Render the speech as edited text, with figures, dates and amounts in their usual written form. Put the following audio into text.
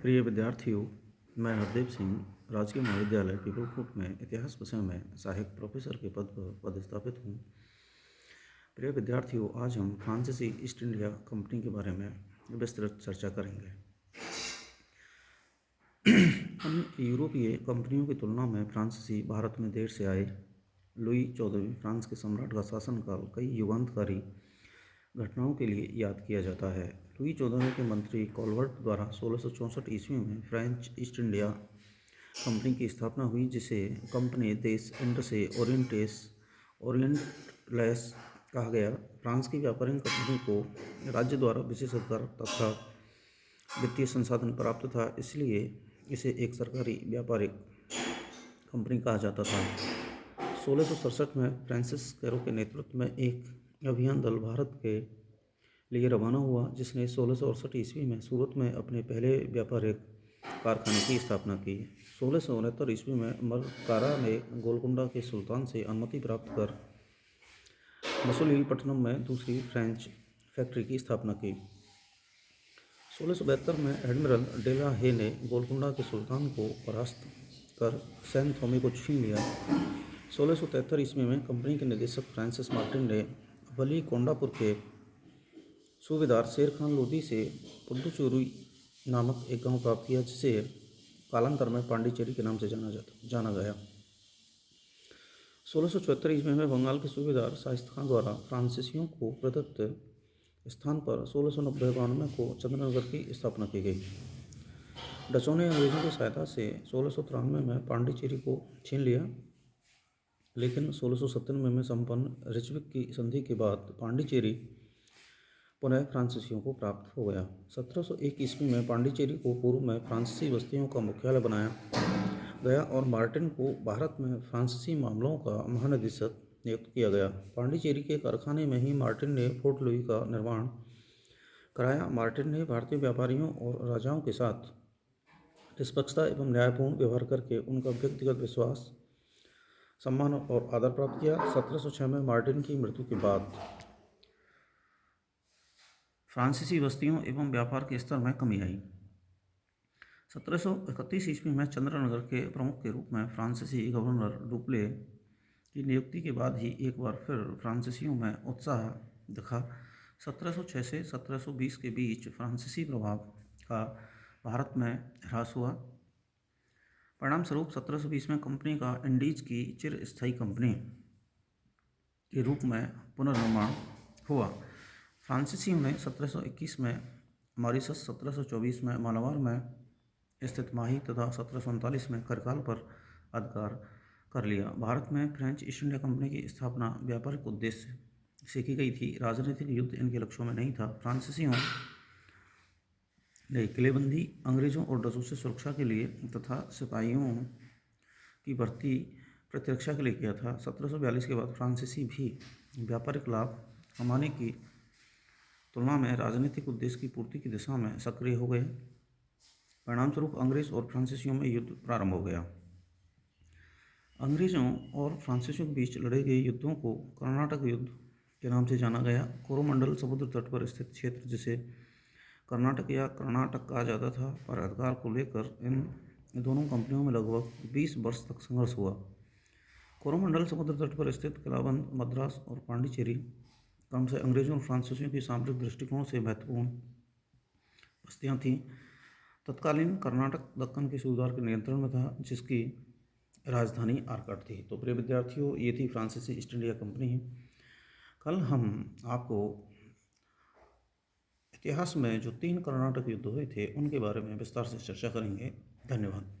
प्रिय विद्यार्थियों, मैं हरदेव सिंह राजकीय महाविद्यालय पीपलखूट में इतिहास विषय में सहायक प्रोफेसर के पद पर पदस्थापित हूँ। प्रिय विद्यार्थियों, आज हम फ्रांसीसी ईस्ट इंडिया कंपनी के बारे में विस्तृत चर्चा करेंगे। अन्य यूरोपीय कंपनियों की तुलना में फ्रांसीसी भारत में देर से आए। लुई 14वें फ्रांस के सम्राट का शासनकाल कई युगांतकारी घटनाओं के लिए याद किया जाता है। लुई 14वें के मंत्री कॉलवर्ट द्वारा 1664 ईस्वी में फ्रेंच ईस्ट इंडिया कंपनी की स्थापना हुई, जिसे कंपनी देश इंड से ओरिएंटलेस कहा गया। फ्रांस की व्यापारिक कंपनी को राज्य द्वारा विशेष अधिकार तथा वित्तीय संसाधन प्राप्त था, इसलिए इसे एक सरकारी व्यापारिक कंपनी कहा जाता था। 1667 में फ्रांसिस कैरो के नेतृत्व में एक अभियान दल भारत के लिए रवाना हुआ, जिसने 1668 ईस्वी में सूरत में अपने पहले व्यापारिक कारखाने की स्थापना की। 1669 ईस्वी में मरकारा ने गोलकुंडा के सुल्तान से अनुमति प्राप्त कर मसूलीपट्टनम में दूसरी फ्रेंच फैक्ट्री की स्थापना की। 1672 में एडमिरल डे ला हे ने गोलकुंडा के सुल्तान को परास्त कर सैन थोमे को छीन लिया। 1673 ईस्वी में कंपनी के निदेशक फ्रांसिस मार्टिन ने वली कोंडापुर के सूबेदार शेर खान लोदी से पुडुचेरी नामक एक गांव प्राप्त किया, जिसे कालांतर में पांडिचेरी के नाम से जाना गया। 1674 ईस्वी में बंगाल के सूबेदार शाइस्त खान द्वारा फ्रांसीसियों को प्रदत्त स्थान पर 1692 को चंद्रनगर की स्थापना की गई। डचों ने अंग्रेजों की सहायता से 1693 में पांडिचेरी को छीन लिया, लेकिन 1697 में संपन्न रिचविक की संधि के बाद पांडिचेरी पुनः फ्रांसीसियों को प्राप्त हो गया। 1701 ईस्वी में पांडिचेरी को पूर्व में फ्रांसीसी बस्तियों का मुख्यालय बनाया गया और मार्टिन को भारत में फ्रांसीसी मामलों का महानिदेशक नियुक्त किया गया। पांडिचेरी के कारखाने में ही मार्टिन ने फोर्ट लुई का निर्माण कराया। मार्टिन ने भारतीय व्यापारियों और राजाओं के साथ निष्पक्षता एवं न्यायपूर्ण व्यवहार करके उनका व्यक्तिगत विश्वास, सम्मान और आदर प्राप्त किया। 1706 में मार्टिन की मृत्यु के बाद फ्रांसीसी बस्तियों एवं व्यापार के स्तर में कमी आई। 1731 ईस्वी में चंद्रनगर के प्रमुख के रूप में फ्रांसीसी गवर्नर डुप्ले की नियुक्ति के बाद ही एक बार फिर फ्रांसीसियों में उत्साह दिखा। 1706 से 1720 के बीच फ्रांसीसी प्रभाव का भारत में ह्रास हुआ। परिणाम स्वरूप 1720 में कंपनी का इंडीज की चिरस्थायी कंपनी के रूप में पुनर्निर्माण हुआ। फ्रांसीसियों ने 1721 में मॉरिशस, 1724 में मालाबार में स्थित माही तथा 1739 में करकाल पर अधिकार कर लिया। भारत में फ्रेंच ईस्ट इंडिया कंपनी की स्थापना व्यापारिक उद्देश्य से की गई थी। राजनीतिक युद्ध इनके लक्ष्यों में नहीं था। फ्रांसीसियों ने किलेबंदी अंग्रेजों और डचों से सुरक्षा के लिए तथा सिपाहियों की भर्ती प्रतिरक्षा के लिए किया था। 1742 के बाद फ्रांसीसी भी व्यापारिक लाभ कमाने की तुलना में राजनीतिक उद्देश्य की पूर्ति की दिशा में सक्रिय हो गए। परिणामस्वरूप अंग्रेज और फ्रांसीसियों में युद्ध प्रारंभ हो गया। अंग्रेजों और फ्रांसीसियों के बीच लड़े गए युद्धों को कर्नाटक युद्ध के नाम से जाना गया। कोरोमंडल समुद्र तट पर स्थित क्षेत्र, जिसे कर्नाटक या कर्नाटक कहा जाता था, पर अधिकार को लेकर इन दोनों कंपनियों में लगभग 20 वर्ष तक संघर्ष हुआ। कोरोमंडल समुद्र तट पर स्थित किलाबंद, मद्रास और पांडिचेरी क्रम से अंग्रेजों और फ्रांसीसियों की सामरिक दृष्टिकोण से महत्वपूर्ण बस्तियां थीं। तत्कालीन कर्नाटक दक्कन के सूबेदार के नियंत्रण में था, जिसकी राजधानी आरकाट थी। तो प्रिय विद्यार्थियों, ये थी फ्रांसीसी ईस्ट इंडिया कंपनी। कल हम आपको इतिहास में जो 3 कर्नाटक युद्ध हुए थे उनके बारे में विस्तार से चर्चा करेंगे। धन्यवाद।